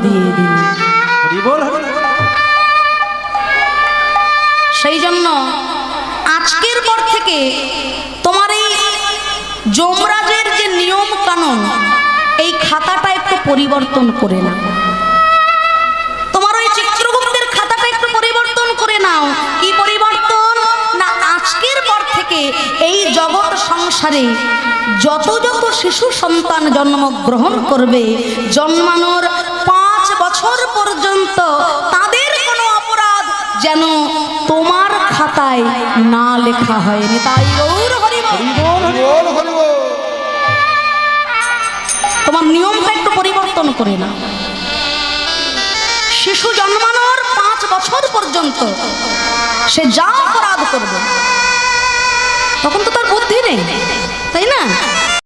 দিয়ে দিলেন। সেই জন্য আজকের পর থেকে তোমার এই যমরাজের যে নিয়ম কানুন, এই খাতাটা একটু পরিবর্তন করে নাও। তোমার ওই চিত্রগুপ্তের খাতাটা একটু পরিবর্তন করে নাও। কি পরিবর্তন? না, আজকের পর থেকে এই জগৎ সংসারে যত যত শিশু সন্তান জন্মগ্রহণ করবে, জন্মানোর 5 বছর পর্যন্ত তাদের কোনো অপরাধ যেন তোমার খাতায় না লেখা হয়নি। তাই গৌর হরি বল। তোমার নিয়মটা একটু পরিবর্তন করে না। শিশু জন্মানোর 5 বছর পর্যন্ত সে যা অপরাধ করবে, তখন তো তার বুদ্ধি নেই, তাই না?